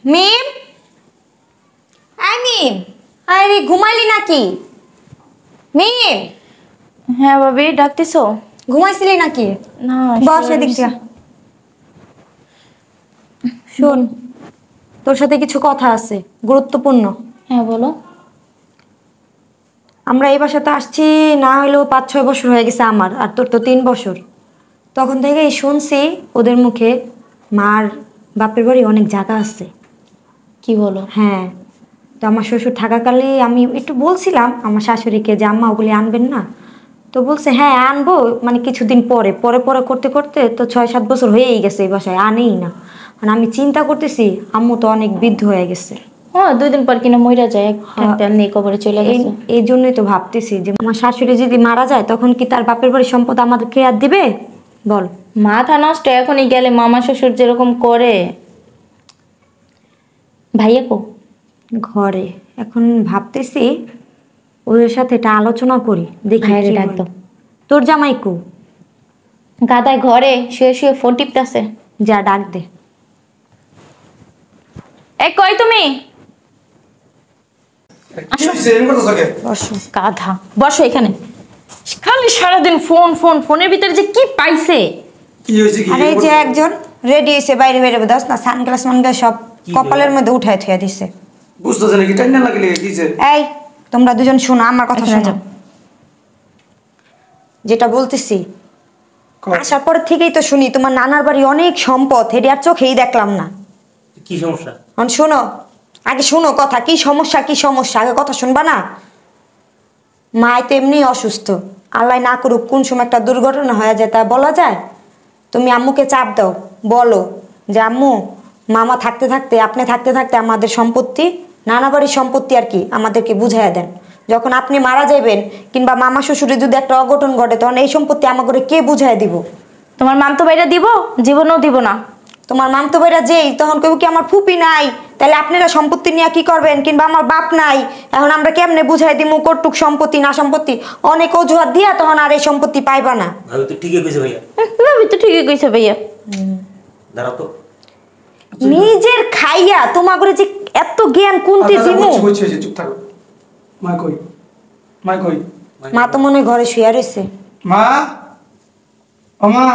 মিম, I মিম, আরে ঘুমাইলি নাকি? মিম, হ্যাঁ ভাবি, ডাকতেছো? ঘুমাইছিলি নাকি? না, বস এদিক দিয়ে। শোন, তোর সাথে কিছু কথা আছে, গুরুত্বপূর্ণ। হ্যাঁ বলো। আমরা এই বাসাতে আসছি না হলেও 5-6 বছর হয়ে গেছে আমার, আর তোর তো 3 বছর। তখন থেকেই শুনছি ওদের মুখে মার বাপের বাড়ি অনেক জায়গা আছে। কি বলো? হ্যাঁ, তো আমার শ্বশুর থাকাকালে আমি একটু বলছিলাম আমার শাশুড়িকে যে আম্মা ওগুলি আনবেন না, তো বলছে হ্যাঁ আনবো, মানে কিছুদিন পরে পরে পরে করতে করতে তো 6-7 বছর হয়েই গেছে এই বাসায় আনেই না। মানে আমি চিন্তা করতেছি আম্মু তো অনেক বৃদ্ধ হয়ে গেছে। হ্যাঁ, 2 দিন পর কিনা মইরা যায়, হ্যাঁ, একটা নিয়ে কবরে চলে গেছে। এই জন্যই তো ভাবতেছি যে আমার শাশুড়ি যদি মারা যায় তখন কি তার বাপের বাড়ির সম্পদ আমাদেরকে আর দিবে? বল। মাথা নষ্ট, এখনই গেলে মামা শ্বশুর যেরকম করে। ভাইয়া কো? ঘরে। এখন ভাবতেছি ওদের সাথে এটা আলোচনা করি, দেখি ভাইয়ারে কি ডাক বলে। দাও। তোর জামাই কো? গাদায় ঘরে শুয়ে শুয়ে ফোন টিপতেছে। যা ডাক দে। এই কই তুমি? বসো। গাধা, বসো এখানে। খালি সারাদিন ফোন ফোন, ফোনের ভিতরে যে কি পাইছে। কি হয়েছে কি? আরে এই যে একজন রেডি হয়েছে বাইরে বাইরে দাস না, সানগ্লাস মানগ্লাস সব কপালের মধ্যে উঠায় থুয়া দিছে। বুঝতেছ না কি টাইম না লাগলে কিছে? এই তোমরা দুজন শোনো আমার কথা এখানে শোনো। যাও। যেটা বলতেছি আসার পর থেকেই তো শুনি তোমার নানার বাড়ি অনেক সম্পদ, হেডি আর চোখেই দেখলাম না। কি সমস্যা? এখন শোনো, আগে শোনো কথা, কি সমস্যা কি সমস্যা আগে কথা শুনবা না? মায় তো এমনি অসুস্থ, আল্লাহ না করুক কোন সময় একটা দুর্ঘটনা হয়ে যায় তা বলা যায়? তুমি আম্মুকে চাপ দাও, বলো যে আম্মু মামা থাকতে থাকতে আপনি থাকতে থাকতে আমাদের সম্পত্তি, নানা বাড়ির সম্পত্তি আর কি আমাদেরকে বুঝাইয়া দেন। যখন আপনি মারা যাবেন কিংবা মামা শ্বশুরে যদি একটা অঘটন ঘটে তখন এই সম্পত্তি আমাকে কে বুঝাই দিব? তোমার মামতো ভাইরা দিব? জীবনেও দিব না। তোমার মামতো ভাইরা যেই তখন কেউ কি আমার ফুপি নাই, তাহলে আপনারা সম্পত্তি নিয়ে কি করবেন? কিংবা আমার বাপ নাই, এখন আমরা কেমনে বুঝাই দিমু কটুক সম্পত্তি না সম্পত্তি? অনেক অজুহাত দিয়া তখন আর এই সম্পত্তি পাইবা না। ভাবি তো ঠিকই কইছে ভাইয়া। ভাবি তো ঠিকই কইছে ভাইয়া। দাঁড়াও তো। নিজের খাইয়া তোমাকে যে এত জ্ঞান কুন্তি দিমু? বুঝছি চুপ থাকো। মা কই? মা কই? মা তো মনে হয় ঘরে শুয়ে রয়েছে। মা, ও মা।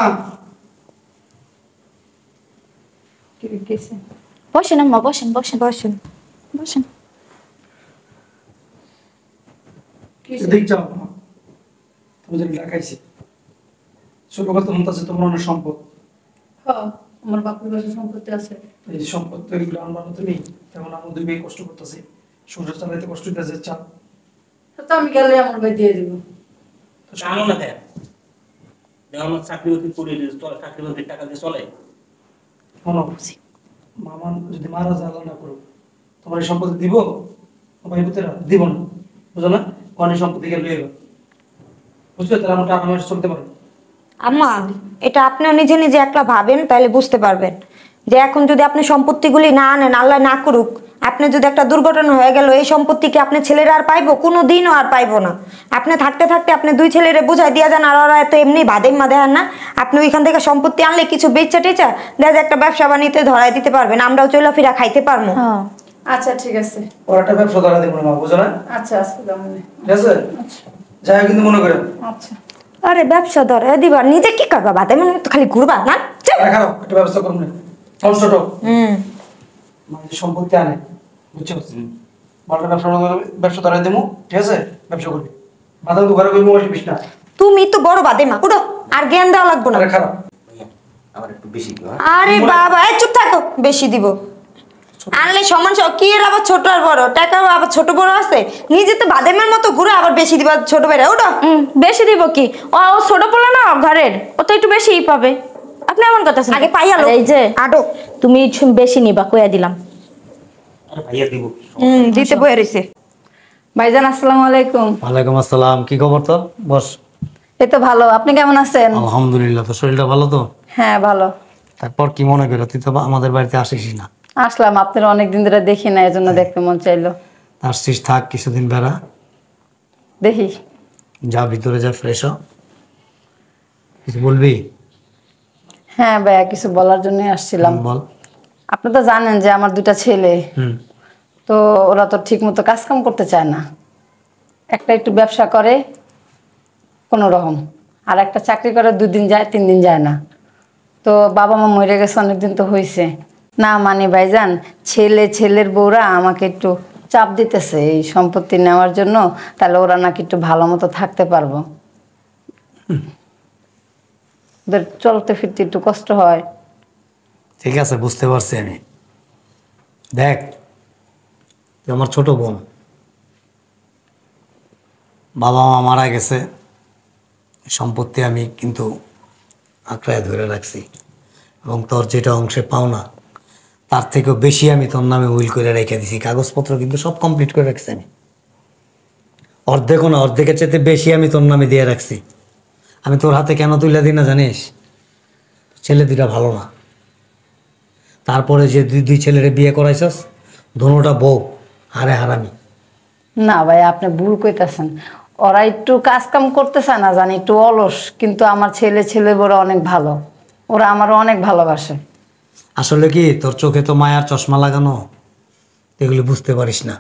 বসেন আম্মা, বসেন বসেন বসেন। বসেন। দেখ যাও। তুমি যে লাগাইছি। ছোট কথা মনতাছে তোমার অনেক সম্পদ। হ্যাঁ, আমার বাপের কাছে সম্পত্তি আছে। এই যে সম্পদ তৈরিগুলো আনবার তুমি তেমন আমার দুই মেয়ে কষ্ট করতেছে, সংসার চালাইতে কষ্ট হইতেছে। চাপ তো আমি গেলে আমার ভাই দিয়ে দিব। তো জানো না কেন? আমার চাকরি বাকরি করে চলে, চাকরি বাকরির টাকা দিয়ে চলে। শোনো, মামা যদি মারা যায় আল্লাহ না করুক, তোমার এই সম্পত্তি দিব? ভাই পুতেরা দিব না, বুঝো না? অনেক সম্পত্তি গেলে লইবা, বুঝছো? তাহলে আমার টাকা আমার চলতে পারো। আম্মা, এটা আপনিও নিজে নিজে একলা ভাবেন তাহলে বুঝতে পারবেন যে এখন যদি আপনি সম্পত্তিগুলি না আনেন, আল্লাহ না করুক আপনি যদি একটা দুর্ঘটনা হয়ে গেল, এই সম্পত্তি কি আপনি ছেলেরা আর পাইবো? কোনো দিনও আর পাইবো না। আপনি থাকতে থাকতে আপনি 2 ছেলেরে বুঝাই দিয়া যান, আর ওরা এত এমনি বাদেম্মা দেন না। আপনি ওইখান থেকে সম্পত্তি আনলে কিছু বেচা টেচা দেখা যায় একটা ব্যবসা বানিতে ধরাই দিতে পারবেন, আমরাও চলাফেরা খাইতে পারবো। হ্যাঁ, আচ্ছা ঠিক আছে। ওর একটা ব্যবসা ধরা দিব না মা, বুঝো না? আচ্ছা আজকে দামনে। ঠিক আছে, যাই কিন্তু মনে করে। আচ্ছা। আরে ব্যবসা ধরে দিবা, নিজে কি করবা? বাদেম তো খালি ঘুরবা না? চল। খারাপ একটা ব্যবস্থা করুন না, ছোট হুম। মানে সম্পত্তি আনে, বুঝছো? বারোটা ব্যবসা ধরা দেবো, ঠিক আছে? ব্যবসা করবি, বাধা তো ঘরে করবি, বসে বিশ না। তুমি তো বড় বাদেমা, উঠো, আর জ্ঞান দেওয়া লাগবো না। আরে খারাপ ভাইয়া, আমার একটু বেশি দিও। আরে বাবা, এই চুপ থাকো, বেশি দিব আনলে সমান কি এর আবার ছোট আর বড় টাকা আবার ছোট বড় আছে? নিজে তো বাদামের মতো ঘুরে আবার বেশি দিবা ছোট বেড়া, ওটা বেশি দিব কি? ও ও ছোট পোলা না ঘরের, ও তো একটু বেশিই পাবে। আপনি এমন কথা শুনেন। আগে পাইয়া লো। এই যে আটো। তুমি বেশি নিবা, কইয়া দিলাম। আরে ভাইয়া দিব। দিতে বয়ে রয়েছে। ভাইজান আসসালামু আলাইকুম। ওয়ালাইকুম আসসালাম। কি খবর তোর? বস। এই তো ভালো, আপনি কেমন আছেন? আলহামদুলিল্লাহ। তোর শরীরটা ভালো তো? হ্যাঁ ভালো। তারপর কি মনে করো, তুই তো আমাদের বাড়িতে আসিস না। আসলাম, আপনার অনেকদিন ধরে দেখি না, এজন্য দেখতে মন চাইলো। আসছিস, থাক কিছুদিন বেড়া, দেখি। যা ভিতরে যা, ফ্রেশ হ। কিছু বলবি? হ্যাঁ ভাইয়া, কিছু বলার জন্য আসছিলাম। বল। আপনি তো জানেন যে আমার 2টা ছেলে, হুম। তো ওরা তো ঠিক মতো কাজকাম করতে চায় না। একটা একটু ব্যবসা করে কোনো রকম, আর একটা চাকরি করে 2 দিন যায় 3 দিন যায় না। তো বাবা মা মরে গেছে অনেকদিন তো হয়েছে না, মানে ভাইজান ছেলের বউরা আমাকে একটু চাপ দিতেছে এই সম্পত্তি নেওয়ার জন্য, তাহলে ওরা নাকি একটু ভালো মতো থাকতে পারবো। ওদের চলতে ফিরতে একটু কষ্ট হয়। ঠিক আছে, বুঝতে পারছি আমি। দেখ, তুই আমার ছোট বোন, বাবা মা মারা গেছে, সম্পত্তি আমি কিন্তু আঁকড়ায় ধরে রাখছি, এবং তোর যেটা অংশে পাও না তার থেকেও বেশি আমি তোর নামে উইল করে রেখে দিছি। কাগজপত্র কিন্তু সব কমপ্লিট করে রাখছি আমি। অর্ধেকও না, অর্ধেকের চাইতে বেশি আমি তোর নামে দিয়ে রাখছি। আমি তোর হাতে কেন তুলে দিই না জানিস? ছেলে 2টা ভালো না, তারপরে যে দুই ছেলেরে বিয়ে করাইছস, ধনুটা বউ হারে হারামি। না ভাই, আপনি ভুল কইতাছেন। ওরা একটু কাজ কাম করতেছে না জানি, একটু অলস, কিন্তু আমার ছেলে বড় অনেক ভালো, ওরা আমারও অনেক ভালোবাসে। আসলে কি তোর চোখে তো মায়ার চশমা লাগানো, এগুলি বুঝতে পারিস না।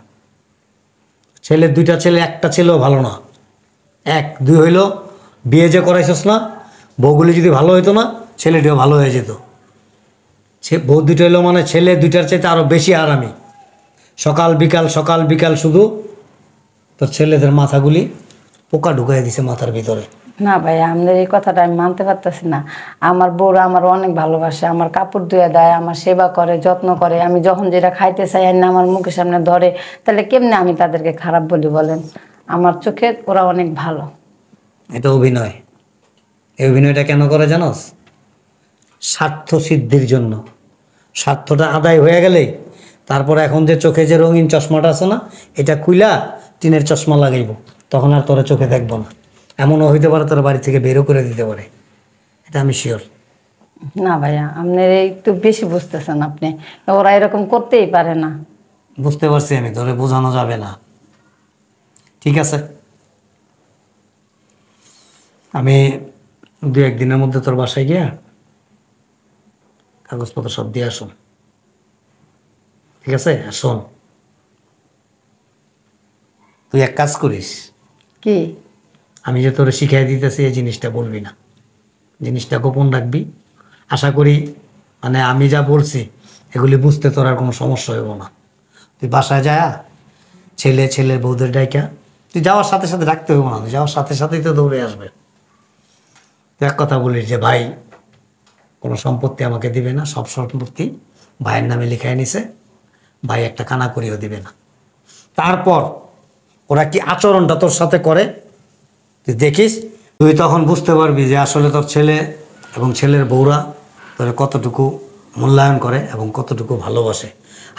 ছেলে 2টা ছেলে, একটা ছেলেও ভালো না। 1 2 হইলো বিয়ে যে করাইছস না, বউগুলি যদি ভালো হইতো না, ছেলেটিও ভালো হয়ে যেত। সে বউ 2টা হইলো মানে ছেলে 2টার চাইতে আরও বেশি আরামি। সকাল বিকাল শুধু তোর ছেলেদের মাথাগুলি পোকা ঢুকাই দিছে মাথার ভিতরে। না ভাই, আপনার এই কথাটা আমি মানতে পারতেছি না। আমার বউরা আমার অনেক ভালোবাসে, আমার কাপড় ধুয়ে দেয়, আমার সেবা করে, যত্ন করে। আমি যখন যেটা খাইতে চাই না আমার মুখের সামনে ধরে, তাহলে কেমনে আমি তাদেরকে খারাপ বলি বলেন? আমার চোখে ওরা অনেক ভালো। এটা অভিনয়। এই অভিনয়টা কেন করে জানোস? স্বার্থ সিদ্ধির জন্য। স্বার্থটা আদায় হয়ে গেলে তারপর এখন যে চোখে যে রঙিন চশমাটা আছে না, এটা খুইলা টিনের চশমা লাগাইব, তখন আর তোরা চোখে দেখবো না। এমনও হইতে পারে তোর বাড়ি থেকে বেরও করে দিতে পারে, এটা আমি শিওর। না ভাইয়া, আপনার একটু বেশি বুঝতেছেন আপনি। ওরা এরকম করতেই পারে না। বুঝতে পারছি আমি, তোরে বোঝানো যাবে না। ঠিক আছে, আমি 2-1 দিনের মধ্যে তোর বাসায় গিয়া কাগজপত্র সব দিয়ে আসুন। ঠিক আছে? আর শোন, তুই এক কাজ করিস, কি? আমি যে তোরে শিখাই দিতেছি এই জিনিসটা বলবি না, জিনিসটা গোপন রাখবি। আশা করি মানে আমি যা বলছি এগুলি বুঝতে তোর আর কোনো সমস্যা হইব না। তুই বাসায় যা, ছেলের বউদের ডাইকা, তুই যাওয়ার সাথে সাথে ডাকতে হইব না, তুই যাওয়ার সাথে সাথেই তো দৌড়ে আসবে। তুই এক কথা বলিস যে ভাই কোনো সম্পত্তি আমাকে দিবে না, সব সম্পত্তি ভাইয়ের নামে লিখাই নিছে, ভাই একটা কানা করিও দিবে না। তারপর ওরা কি আচরণটা তোর সাথে করে তুই দেখিস, তুই তখন বুঝতে পারবি যে আসলে তোর ছেলে এবং ছেলের বউরা তোর কতটুকু মূল্যায়ন করে এবং কতটুকু ভালোবাসে,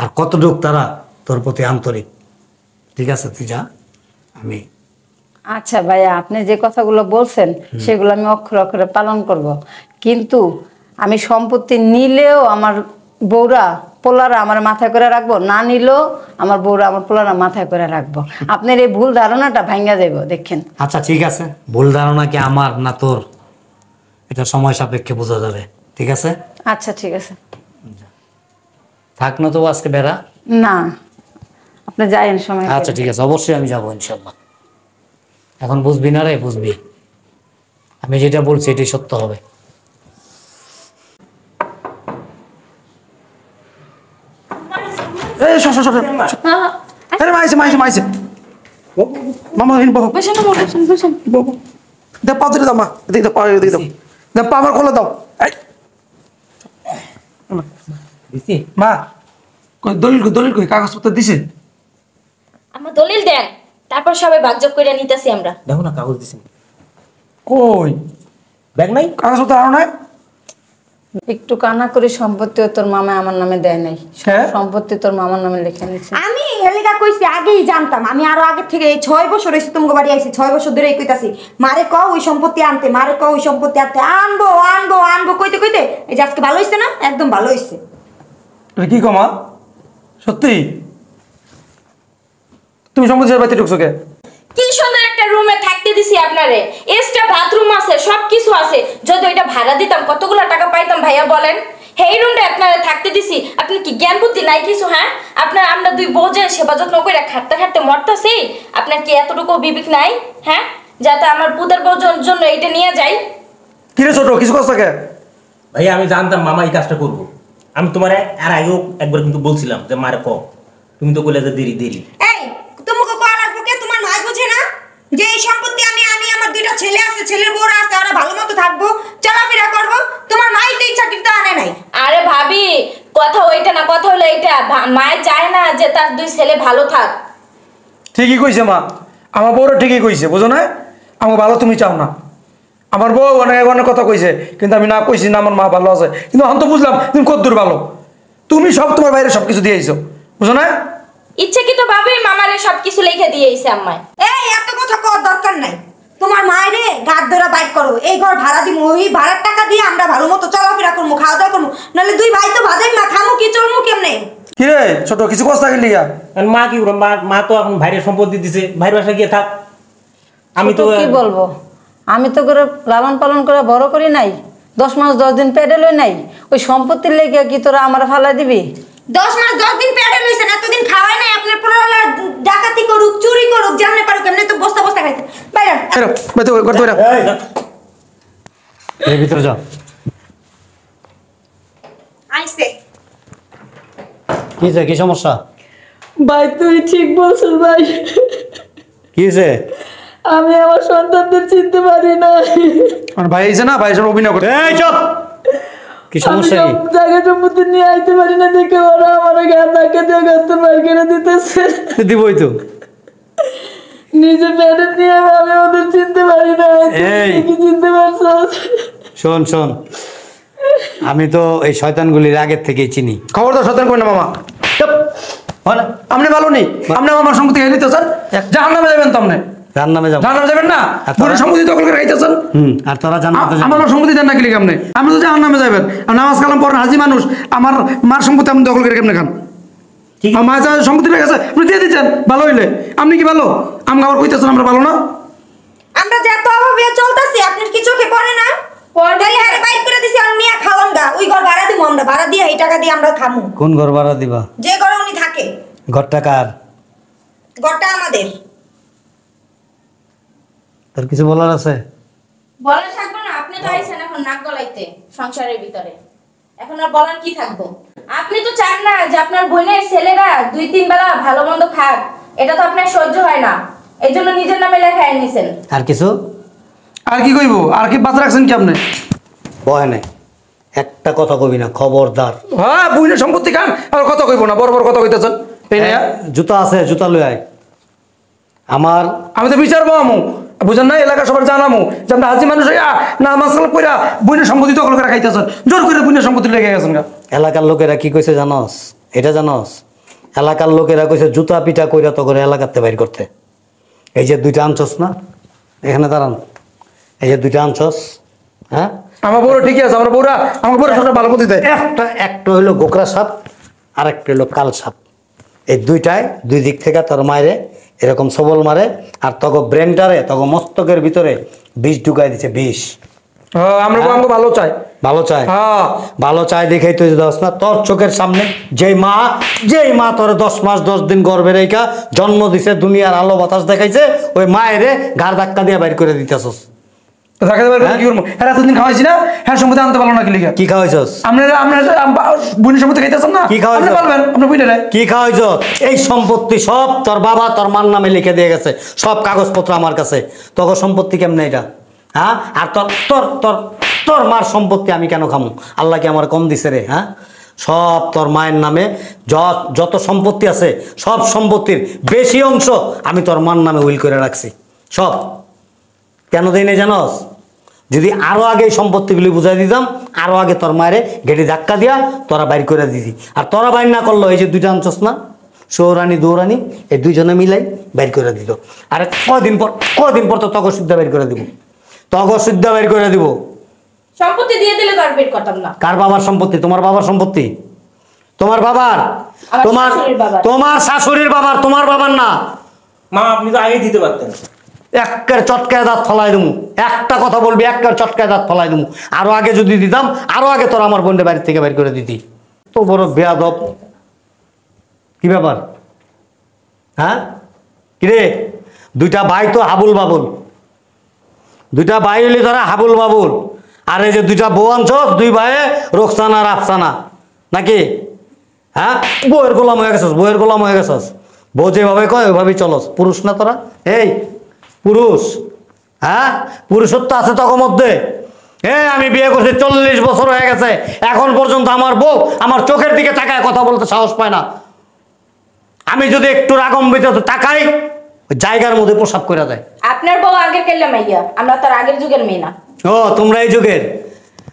আর কতটুকু তারা তোর প্রতি আন্তরিক। ঠিক আছে, তুই যা। আমি আচ্ছা ভাইয়া, আপনি যে কথাগুলো বলছেন সেগুলো আমি অক্ষরে অক্ষরে পালন করব, কিন্তু আমি সম্পত্তি নিলেও আমার বউরা পোলারা আমার মাথায় করে রাখবো, না নিলেও আমার বউরা আমার পোলারা মাথায় করে রাখবো। আপনার এই ভুল ধারণাটা ভাঙ্গা যাইব, দেখেন। আচ্ছা ঠিক আছে, ভুল ধারণা কি আমার না তোর, এটা সময় সাপেক্ষে বোঝা যাবে। ঠিক আছে? আচ্ছা ঠিক আছে। থাক না তো আজকে বেড়া। না, আপনি যাইন সময় করে। আচ্ছা ঠিক আছে, অবশ্যই আমি যাবো ইনশাল্লাহ। এখন বুঝবি না রে, বুঝবি। আমি যেটা বলছি এটাই সত্য হবে। এই শোন আরে মাইছে মামা হিন বহ বহ দে পা ধরে দাও মা, এদিকে দাও, পা এদিকে দাও, দে পা আমার খোলা দাও। এই দিছি মা কই দলিল কই কাগজপত্র দিছে? আমার দলিল দেন, তারপর সবাই ভাগযোগ করে নিতেছি আমরা। দেখো না কাগজ দিছি, কই ব্যাগ নাই। কাগজপত্র আরো নাই? একটু কানা করে সম্পত্তি তোর মামা আমার নামে দেয় নাই, হ্যাঁ? সম্পত্তি তোর মামার নামে লিখে নিচ্ছে। আমি হেলিকা কইছি, আগেই জানতাম। আমি আরো আগে থেকে এই 6 বছর হইছে তোমাকে বাড়ি আইছি, 6 বছর ধরে কইতাছি মারে ক ওই সম্পত্তি আনতে, মারে ক ওই সম্পত্তি আনতে, আনবো কইতে কইতে এই যে আজকে ভালো হইছে না, একদম ভালো হইছে। এটা কি কমা সত্যি? তুমি সম্পত্তি বাড়িতে ঢুকছো কে? কি সুন্দর একটা রুমে থাকতে দিছি আপনারে, এক্সট্রা বাথরুম আছে, সবকিছু আছে। যদি ওইটা ভাড়া দিতাম কতগুলো টাকা পাইতাম ভাইয়া বলেন? এই রুমে আপনারা থাকতে দিছি, আপনি কি জ্ঞান বুদ্ধি নাই কিছু? হ্যাঁ, আমরা দুই বউ যে সেবা যত্ন করে খাটতে খাটতে মরতাছি, আপনার কি এতটুকু বিবেক নাই? হ্যাঁ, যাতে আমার পুতের বউর জন্য এইটা নিয়ে যাই। কি রে ছোট, কিছু কষ্ট থাকে? ভাইয়া আমি জানতাম মামা এই কাজটা করবো। আমি তোমার আর আগেও একবার কিন্তু বলছিলাম যে মারে ক, তুমি তো বলে যে দেরি দেরি। এই তোমাকে কল রাখবো কে? তোমার মা বুঝে না যে এই সম্পত্তি আমি আমার দুইটা ছেলে আছে, ছেলের বউরা আছে, ওরা ভালো মতো থাকবো, চলাফেরা করবো। তোমার মাই তো ইচ্ছা কিন্তু আনে নাই। আরে ভাবি, কথা ওইটা না, কথা হলো এইটা, মায়ের চায় না যে তার দুই ছেলে ভালো থাক। ঠিকই কইছে মা, আমার বউরা ঠিকই কইছে, বুঝো না? আমাকে ভালো তুমি চাও না। আমার বউ অনেক অনেক কথা কইছে, কিন্তু আমি না কইছি না আমার মা ভালো আছে, কিন্তু এখন তো বুঝলাম তুমি কতদূর ভালো। তুমি সব তোমার বাইরে সবকিছু দিয়েছো, বুঝো না? ইচ্ছে কি তো ভাবি মামারে সবকিছু লিখে দিয়েছে আম্মায়। এই এত কথা কর দরকার নাই। তোমার মায়েরে গাদ ধরে বাইক করো, এই ঘর ভাড়া দিব, ওই ভাড়ার টাকা দিয়ে আমরা ভালো মতো চলাফেরা করবো, খাওয়া দাওয়া করবো। নাহলে দুই ভাই তো বাদেই না, খামু কি চলমু কেমনে? কি রে ছোট, কিছু কষ্ট থাকে লিগা? কারণ মা কি করবো, মা তো এখন ভাইয়ের সম্পত্তি দিছে, ভাইয়ের বাসায় গিয়ে থাক। আমি তো কি বলবো, আমি তো করে লালন পালন করে বড় করি নাই, 10 মাস 10 দিন পেডেল হই নাই, ওই সম্পত্তির লেগে কি তোরা আমার ফালা দিবি? 10 মাস 10 দিন পেটে লইছেন, এতদিন খাওয়াই নাই। আপনার পোলালা ডাকাতি করুক, চুরি করুক, যেমনে পারুক এমনি তো বস্তা বস্তা খাইতে বাইরে। বেরো, বাইরে করতে বেরো। এর ভিতরে যাও। আইছে কি হয়েছে? কি সমস্যা? ভাই তুই ঠিক বলছিস ভাই, কি হয়েছে? আমি আমার সন্তানদের চিনতে পারি না। আমার ভাই এসে না, ভাই এসে অভিনয় করে। এই চুপ! কি সমস্যা কি? জায়গা সম্পত্তি নিয়ে আইতে পারি না দেখে ওরা আমার গায়ে ধাক্কা দিয়ে গর্ত বের করে দিতেছে। দিবই তো। নিজে পেটে নিয়ে আমি ওদের চিনতে পারি না। এই! তুই কি চিনতে পারছস? শোন শোন, আমি তো এই শয়তানগুলির আগের থেকেই চিনি। খবরদার সতর্ক করেন না মামা। চুপ! বল। আপনি ভালো নেই, আপনি আমার সম্পত্তি খেয়ে নিতেছেন, জাহান্নামে যাবেন তো আপনি। জাহান্নামে যাবো। জাহান্নামে যাবেন না, আর তোরা? পুরো সম্পত্তি দখল করে খাইতেছেন। আর তোরা জান্নাতে যাবি। আমার সম্পত্তি দেন না কি লিখে আপনি? আপনি তো জাহান্নামে যাবেন। আর নামাজ কালাম পড়েন, হাজি মানুষ, আমার মার সম্পত্তি আপনি দখল করে কেমনে খান? ঠিক আমার মা যা সম্পত্তি রেখে গেছে আপনি দিয়ে দিচ্ছেন, ভালো হইলে। আপনি কি ভালো? আমি আবার কইতেছেন আমরা ভালো না? আমরা যে এত অভাবে চলতেছি, আপনার কি চোখে পড়ে না? তাহলে হারে বাইক করে দিছি, আর নিয়ে খাওয়ান গা। ওই ঘর ভাড়া দিব আমরা, ভাড়া দিয়ে এই টাকা দিয়ে আমরা খামু। কোন ঘর ভাড়া দিবা? যে ঘরে উনি থাকে, ঘরটা কার? ঘরটা আমাদের। তোর কিছু বলার আছে? বলার থাকবে না, আপনি তো আইছেন এখন নাক গলাইতে সংসারের ভিতরে, এখন আর বলার কি থাকবো? আপনি তো চান না যে আপনার বোনের ছেলেরা 2-3 বেলা ভালো মন্দ খাক, এটা তো আপনার সহ্য হয় না, এই জন্য নিজের নামে লেখায় নিছেন। আর কিছু? আর কি কইব? আর কি বাদ রাখছেন কি আপনি? ভয় নাই, একটা কথা কবি না, খবরদার। হ্যাঁ, বুঝলে সম্পত্তি খান আর কথা কইব না, বড় বড় কথা কইতেছেন। এই না, জুতা আছে, জুতা লই আয়। আমার আমি তো বিচারবো আমু, বুঝেন না? এলাকা সবার জানামু যে আমরা হাজি মানুষ হইয়া না মাসাল কইরা বুইনের সম্পত্তি দখল করে খাইতেছেন, জোর করে বুইনের সম্পত্তি লেগে গেছেন গা। এলাকার লোকেরা কি কইছে জানোস? এটা জানোস? এলাকার লোকেরা কইছে জুতা পিটা কইরা তো করে এলাকাতে বাইর করতে। এই যে 2টা আনছস না, এখানে দাঁড়ান, এই যে 2টা আনছস, হ্যাঁ? আমার বউরা ঠিকই আছে, আমার বউরা আমার বউরা সবটা ভালো বুদ্ধি দেয়। একটা হইলো গোকরা সাপ, আর একটা হইলো কাল সাপ। এই দুইটায় দুই দিক থেকে তোর মায়েরে এরকম সবল মারে, আর তখন ব্রেনটারে তখন মস্তকের ভিতরে বিষ ঢুকাই দিছে, বিষ। হ্যাঁ, আমরা বউ আমাকে ভালো চাই। ভালো চায়, হ্যাঁ, ভালো চায় দেখেই তুই দশ না, তোর চোখের সামনে যেই মা তোর 10 মাস 10 দিন গর্ভে রেখা জন্ম দিছে, দুনিয়ার আলো বাতাস দেখাইছে, ওই মায়েরে ঘাড় ধাক্কা দিয়ে বাইর করে দিতেছস। তো থাকে তো কি করবো? হ্যাঁ, এতদিন খাওয়াইছি না, হ্যাঁ সম্পত্তি আনতে পারলো না কি লিখা? কি খাওয়াইছস? আপনারা বুইনের সম্পত্তি খাইতেছেন না, কি খাওয়াইছো? আপনি বলবেন আপনার বুইনের। কি খাওয়াইছ? এই সম্পত্তি সব তোর বাবা তোর মার নামে লিখে দিয়ে গেছে, সব কাগজপত্র আমার কাছে। তোর সম্পত্তি কেমনে এটা? হ্যাঁ, আর তোর তোর তোর তোর মার সম্পত্তি আমি কেন খামু? আল্লাহ কি আমার কম দিছে রে? হ্যাঁ, সব তোর মায়ের নামে যত সম্পত্তি আছে, সব সম্পত্তির বেশি অংশ আমি তোর মার নামে উইল করে রাখছি সব। কেন দেই না জানোস? যদি আরো আগে এই সম্পত্তিগুলি বুঝাই দিতাম, আরো আগে তোর মায়েরে গেটে ধাক্কা দিয়া তোরা বাইর করে দিতি। আর তোরা বাইর না করলো, এই যে 2টা আনছস না, সৌরানি দৌরানি, এই 2জনে মিলাই বাইর করে দিত। আর কদিন পর তো তগর সুদ্ধা বাইর করে দিব, তগর সুদ্ধা বাইর করে দিব। সম্পত্তি দিয়ে দিলে তো আর বের করতাম না। কার বাবার সম্পত্তি? তোমার বাবার সম্পত্তি। তোমার বাবার, আমার তোমার শাশুড়ির বাবার। তোমার শাশুড়ির বাবার, তোমার বাবার না। মা আপনি তো আগে দিতে পারতেন। একের চটকায় দাঁত ফলাই দেবো। একটা কথা বলবি একের চটকায় দাঁত ফলাই দেবো। আরো আগে যদি দিতাম আরো আগে তোরা আমার বোনটা বাড়ি থেকে বের করে দিতি। তো বড় বেয়াদব। কি ব্যাপার? হ্যাঁ কিরে, দুইটা ভাই তো হাবুল বাবুল, দুইটা ভাই হইলে তারা হাবুল বাবুল। আর এই যে দুইটা বউ আনছস, দুই ভাইয়ে রোকসানা আর আফসানা নাকি? হ্যাঁ, বউয়ের গোলাম হয়ে গেছস, বউয়ের গোলাম হয়ে গেছস। বউ যেভাবে কয় ওইভাবেই চলস। পুরুষ না তোরা? এই পুরুষ? হ্যাঁ, পুরুষত্ব আছে তখন মধ্যে? আমি বিয়ে করছি 40 বছর হয়ে গেছে, এখন পর্যন্ত আমার বউ আমার চোখের দিকে তাকায় কথা বলতে সাহস পায় না। আমি যদি একটু রাগম্বিত তাকাই, ওই জায়গার মধ্যে প্রসাব করে দেয়। আপনার বউ আগের কেল্লা মাইয়া, আমরা তো আর আগের যুগের মেয়ে না। ও তোমরা এই যুগের,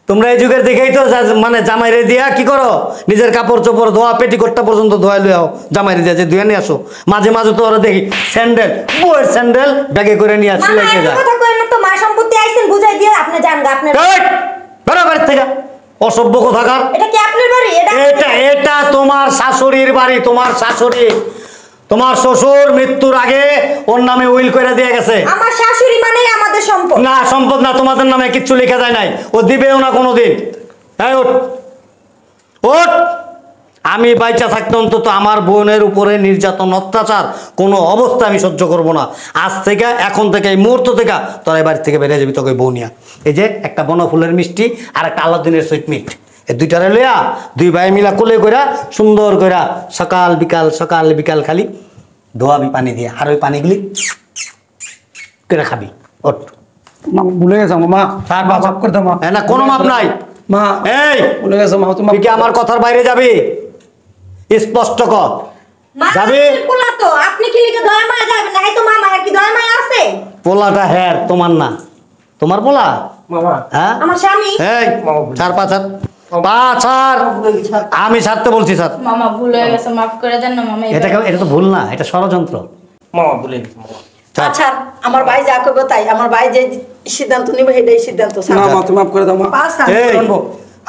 তোমরা এই যুগের দেখেই তো মানে জামাইরে দিয়া কি করো, নিজের কাপড় চোপড় ধোয়া পেটিকোটটা পর্যন্ত ধোয়া লুয়ে আও, জামাইরে দিয়া যে ধুয়ে নিয়ে আসো। মাঝে মাঝে তো ওরা দেখি স্যান্ডেল, বউয়ের স্যান্ডেল ব্যাগে করে নিয়ে আসি লেগে যায়। কথা কই না তো, মা সম্পত্তি আইছেন বুঝাই দিয়ে আপনি জান গা। আপনার বাড়ি থেকে অসভ্য কোথাকার। এটা কি আপনার বাড়ি? এটা এটা তোমার শাশুড়ির বাড়ি, তোমার শাশুড়ি। তোমার শ্বশুর মৃত্যুর আগে ওর নামে উইল করে দিয়ে গেছে। আমার শাশুড়ি মানে আমাদের সম্পদ না, সম্পদ না, তোমাদের নামে কিচ্ছু লেখা যায় নাই, ও দিবেও না কোনোদিন। হ্যাঁ ওঠ ওঠ। আমি বাইচা থাকতে অন্তত আমার বোনের উপরে নির্যাতন অত্যাচার কোনো অবস্থা আমি সহ্য করব না। আজ থেকে, এখন থেকে, এই মুহূর্ত থেকে তোরা এই বাড়ি থেকে বেরিয়ে যাবি তোকে বউ নিয়া। এই যে একটা বনফুলের মিষ্টি আর একটা আলাদিনের সুইটমিট, এই দুইটারে লইয়া দুই ভাই মিলা কোলে কইরা সুন্দর কইরা সকাল বিকাল খালি ধোয়াবি পানি দিয়ে, আর ওই পানিগুলি করে খাবি। ওঠ। মামা ভুলে গেছো মামা, তার মাফ করে দাও মা। না কোনো মাপ নাই। মা এই ভুলে গেছো মা, তুমি তুই কি আমার কথার বাইরে যাবি? স্পষ্ট কর। মা যাবি? পোলা তো আপনি কি লিখে দয়া মায়া যাবেন না? এই তো মা মায়ের কি দয়া মায়া আছে? পোলাটা হ্যাঁ তোমার না, তোমার পোলা। মামা হ্যাঁ আমার স্বামী। এই ছাড়, পা ছাড়, পা ছাড়। আমি ছাড়তে বলছি স্যার। মামা ভুল হয়ে গেছে, মাফ করে দেন না মামা। এটা তো ভুল না, এটা ষড়যন্ত্র। মামা বলে দিচ্ছি মামা। ছাড়। আচ্ছা আমার ভাই যা করবে তাই, আমার ভাই যে সিদ্ধান্ত নিবে সেটাই সিদ্ধান্ত। না মা, তুমি মাফ করে দাও মা। এই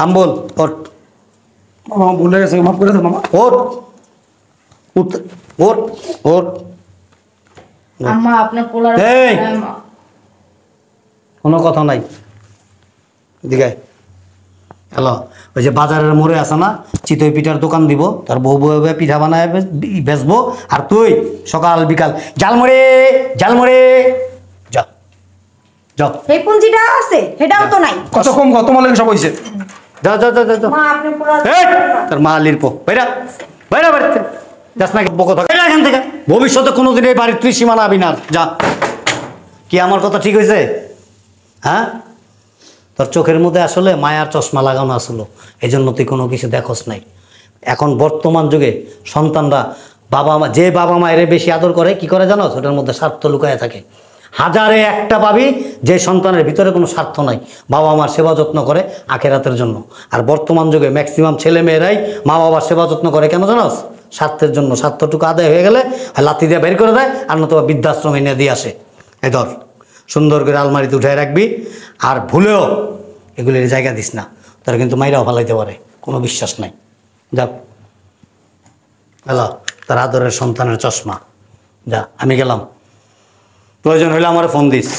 আম্বল ওঠ, মামা ভুলে গেছো, মাফ করে দাও মামা। ওঠ, উঠ, ওঠ, ওঠ। আম্মা আপনার পোলার এই! হ্যাঁ, মা। কোনো কথা নাই। দিকে হ্যালো, ওই যে বাজারের মোড়ে আছে না, চিতই পিঠার দোকান দিব, তার বউ বউ পিঠা বানায় বেচবো, আর তুই সকাল বিকাল ঝালমুড়ি ঝালমুড়ি যা যাও। এই পুঞ্জিটা আছে, সেটাও তো নাই। কত কম কত তোমার লাগে সব হয়েছে। যাও যাও যাও যাও। মা আপনি পুরো এই, তোর মা লিরপো বাইরা বাইরা বাড়িতে যাস না, বকো থাক এখান থেকে। ভবিষ্যতে কোনোদিন এই বাড়ির তুই সীমানা আবি না। যা। কি আমার কথা ঠিক হয়েছে? হ্যাঁ, তোর চোখের মধ্যে আসলে মায়ার চশমা লাগানো আসলো, এই জন্য তুই কোনো কিছু দেখোস নাই। এখন বর্তমান যুগে সন্তানরা যে বাবা মায়ের বেশি আদর করে, কি করে জানো? ওটার মধ্যে স্বার্থ লুকায় থাকে। হাজারে একটা পাবি যে সন্তানের ভিতরে কোনো স্বার্থ নাই, বাবা মার সেবা যত্ন করে আখেরাতের জন্য। আর বর্তমান যুগে ম্যাক্সিমাম ছেলে মেয়েরাই মা বাবার সেবা যত্ন করে কেন জানোস? স্বার্থের জন্য। স্বার্থটুকু আদায় হয়ে গেলে লাথি দিয়ে বের করে দেয়, আর নতুবা বৃদ্ধাশ্রমে নিয়ে দিয়ে আসে। এই ধর, সুন্দর করে আলমারিতে উঠায় রাখবি, আর ভুলেও এগুলির জায়গা দিস না, তারা কিন্তু মাইরাও ফালাইতে পারে, কোনো বিশ্বাস নাই। যাও। হ্যালো, তার আদরের সন্তানের চশমা। যা, আমি গেলাম। প্রয়োজন হলে আমার ফোন দিস।